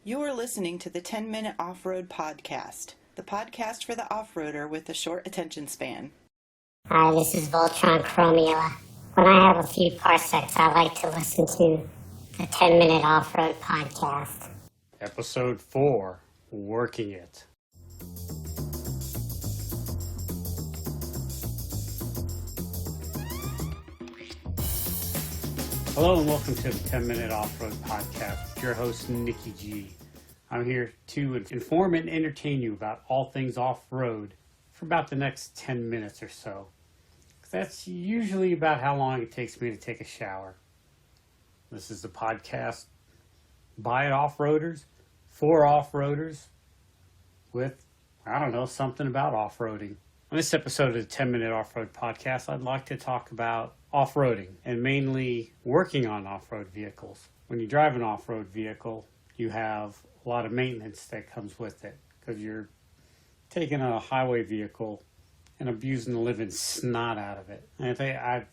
You are listening to the 10-Minute Off-Road Podcast, the podcast for the off-roader with a short attention span. Hi, this is Voltron Chromula. When I have a few parsecs, I like to listen to the 10-Minute Off-Road Podcast. Episode 4, Working It. Hello and welcome to the 10-Minute Off-Road Podcast with your host, Nikki G. I'm here to inform and entertain you about all things off-road for about the next 10 minutes or so. That's usually about how long it takes me to take a shower. This is the podcast by off-roaders, for off-roaders, with, something about off-roading. On this episode of the 10-Minute Off-Road Podcast, I'd like to talk about off-roading and mainly working on off-road vehicles. When you drive an off-road vehicle, you have a lot of maintenance that comes with it because you're taking a highway vehicle and abusing the living snot out of it. And I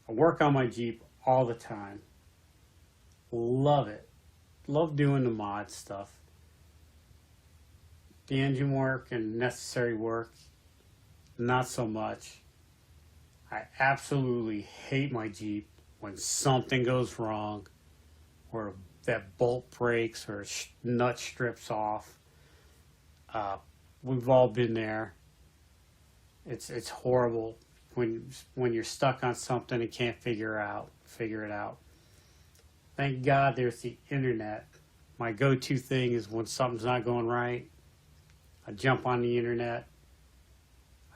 work on my Jeep all the time. Love it. Love doing the mod stuff. The engine work and necessary work, not so much. I absolutely hate my Jeep when something goes wrong or that bolt breaks or nut strips off. We've all been there. It's horrible when you're stuck on something and can't figure it out. Thank God there's the internet. My go-to thing is when something's not going right, I jump on the internet.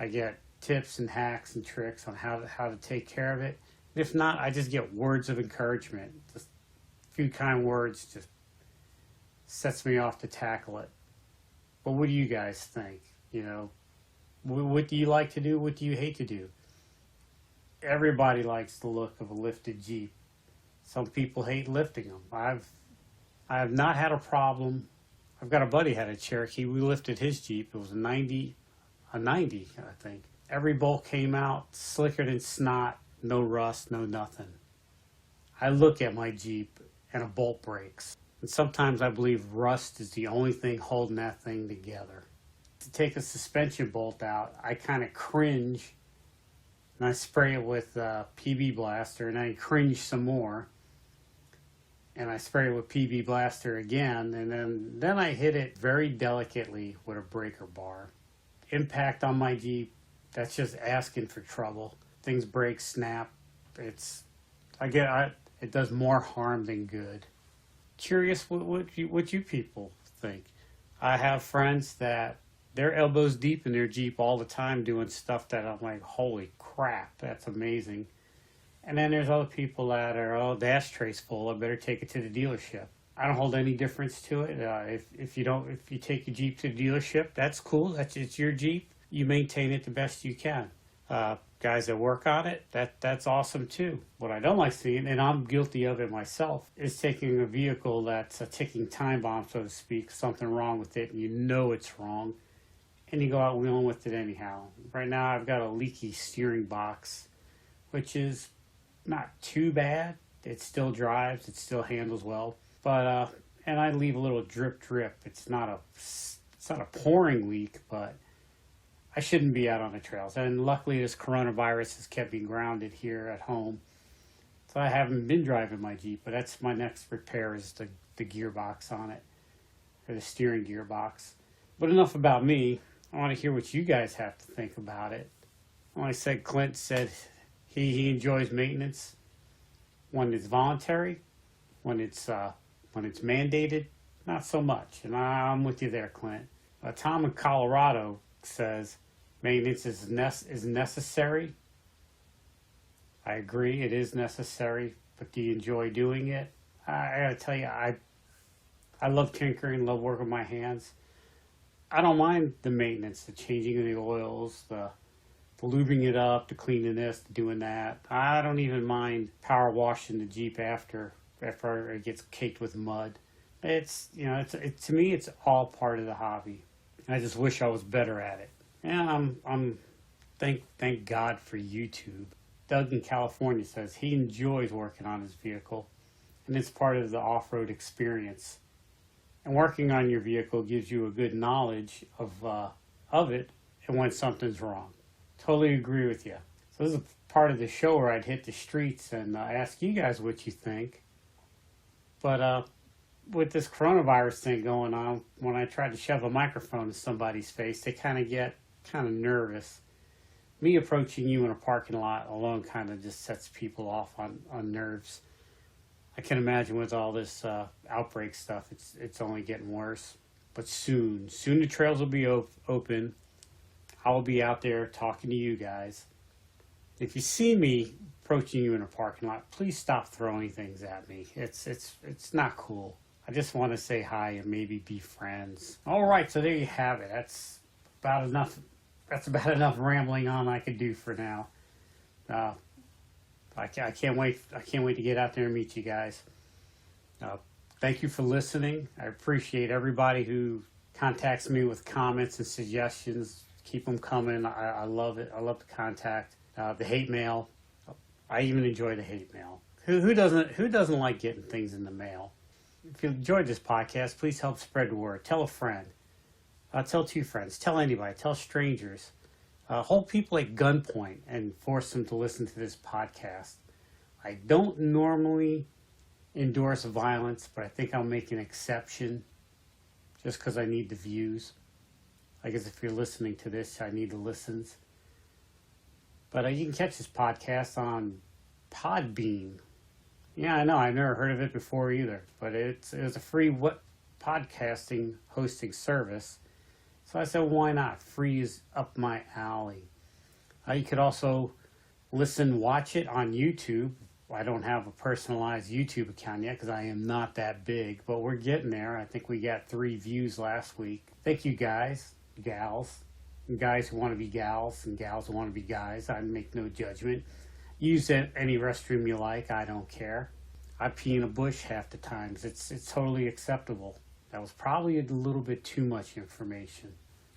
I get tips and hacks and tricks on how to take care of it. If not, I just get words of encouragement. Just a few kind words just sets me off to tackle it. But what do you guys think? What do you like to do? What do you hate to do? Everybody likes the look of a lifted Jeep. Some people hate lifting them. I have not had a problem. I've got a buddy had a Cherokee. We lifted his Jeep. It was a 90, I think. Every bolt came out slicker than snot, no rust, no nothing. I look at my Jeep and a bolt breaks. And sometimes I believe rust is the only thing holding that thing together. To take a suspension bolt out, I kind of cringe and I spray it with PB Blaster and I cringe some more. And I spray it with PB Blaster again, and then I hit it very delicately with a breaker bar. Impact on my Jeep, that's just asking for trouble. Things break, snap. It does more harm than good. Curious what you people think. I have friends that they're elbows deep in their Jeep all the time doing stuff that I'm like, holy crap, that's amazing. And then there's other people that are, the ashtray's full, I better take it to the dealership. I don't hold any difference to it. If you take your Jeep to the dealership, that's cool. It's your Jeep. You maintain it the best you can. Guys that work on it, that's awesome too. What I don't like seeing, and I'm guilty of it myself, is taking a vehicle that's a ticking time bomb, so to speak, something wrong with it, and you know it's wrong, and you go out wheeling with it anyhow. Right now I've got a leaky steering box, which is not too bad. It still drives, it still handles well, but and I leave a little drip. It's not a pouring leak, but I shouldn't be out on the trails. And luckily this coronavirus has kept me grounded here at home, so I haven't been driving my Jeep. But that's my next repair, is the gearbox on it, or the steering gearbox. But enough about me. I want to hear what you guys have to think about it. Like I said, Clint said he enjoys maintenance when it's voluntary. When it's mandated, not so much. And I'm with you there, Clint. Tom in Colorado says maintenance is necessary. I agree, it is necessary, but do you enjoy doing it? I gotta tell you, I love tinkering, love working my hands. I don't mind the maintenance, the changing of the oils, the lubing it up, the cleaning this, the doing that. I don't even mind power washing the Jeep after it gets caked with mud. To me, it's all part of the hobby. I just wish I was better at it. And thank God for YouTube. Doug in California says he enjoys working on his vehicle, and it's part of the off-road experience. And working on your vehicle gives you a good knowledge of it and when something's wrong. Totally agree with you. So this is a part of the show where I'd hit the streets and ask you guys what you think. But with this coronavirus thing going on, when I try to shove a microphone in somebody's face, they kind of get kind of nervous. Me approaching you in a parking lot alone kind of just sets people off on nerves. I can imagine with all this outbreak stuff, it's only getting worse. But soon the trails will be open. I will be out there talking to you guys. If you see me approaching you in a parking lot, please stop throwing things at me. It's not cool. I just want to say hi and maybe be friends. All right, so there you have it. That's about enough. That's about enough rambling on I could do for now. I can't wait. I can't wait to get out there and meet you guys. Thank you for listening. I appreciate everybody who contacts me with comments and suggestions. Keep them coming. I love it. I love the contact. The hate mail. I even enjoy the hate mail. Who doesn't like getting things in the mail? If you enjoyed this podcast, please help spread the word. Tell a friend. Tell 2 friends. Tell anybody. Tell strangers. Hold people at gunpoint and force them to listen to this podcast. I don't normally endorse violence, but I think I'll make an exception just because I need the views. I guess if you're listening to this, I need the listens. But you can catch this podcast on Podbean. Yeah, I know. I've never heard of it before either. But it was a free podcasting hosting service. So I said, why not? Free is up my alley. You could also watch it on YouTube. I don't have a personalized YouTube account yet because I am not that big. But we're getting there. I think we got 3 views last week. Thank you guys, gals. And guys who want to be gals and gals who want to be guys. I make no judgment. Use any restroom you like. I don't care. I pee in a bush half the times. It's totally acceptable. That was probably a little bit too much information.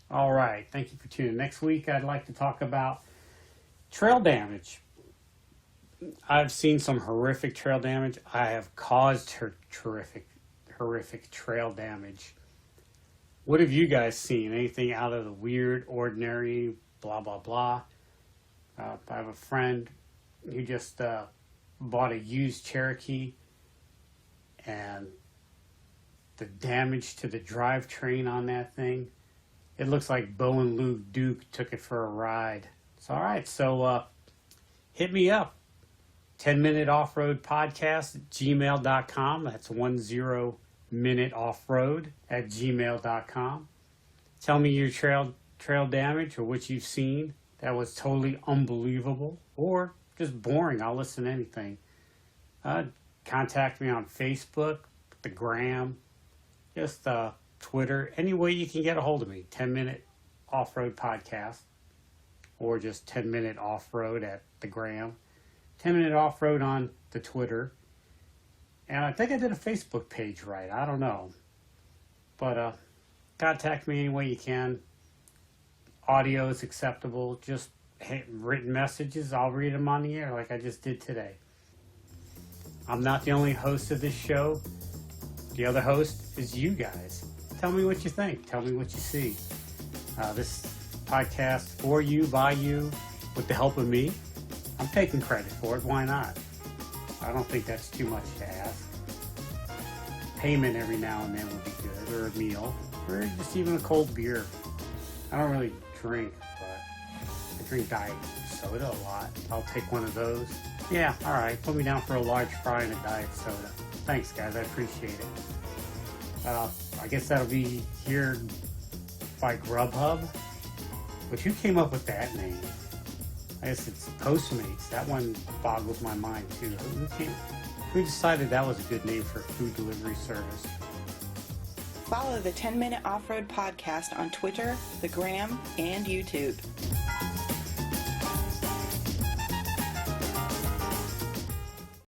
All right. Thank you for tuning in. Next week, I'd like to talk about trail damage. I've seen some horrific trail damage. I have caused horrific trail damage. What have you guys seen? Anything out of the weird, ordinary, blah, blah, blah? I have a friend who just bought a used Cherokee, and the damage to the drivetrain on that thing, it looks like Bo and Luke Duke took it for a ride. So, all right, so hit me up. 10-minute offroad podcast at gmail.com. That's 10minute offroad at gmail.com. Tell me your trail damage or what you've seen that was totally unbelievable or just boring. I'll listen to anything. Contact me on Facebook, the Gram, just Twitter, any way you can get a hold of me. 10-minute offroad podcast or just 10-minute offroad at the Gram. 10-minute offroad on the Twitter. And I think I did a Facebook page right. I don't know. But contact me any way you can. Audio is acceptable. Just written messages. I'll read them on the air like I just did today. I'm not the only host of this show. The other host is you guys. Tell me what you think. Tell me what you see. This podcast for you, by you, with the help of me. I'm taking credit for it. Why not? I don't think that's too much to ask. Payment every now and then would be good, or a meal, or just even a cold beer. I don't really drink, but I drink diet soda a lot. I'll take one of those. Yeah, all right. Put me down for a large fry and a diet soda. Thanks, guys. I appreciate it. I guess that'll be here by Grubhub. But who came up with that name? I guess it's Postmates. That one boggles my mind, too. Who decided that was a good name for a food delivery service? Follow the 10-Minute Off-Road Podcast on Twitter, the Gram, and YouTube.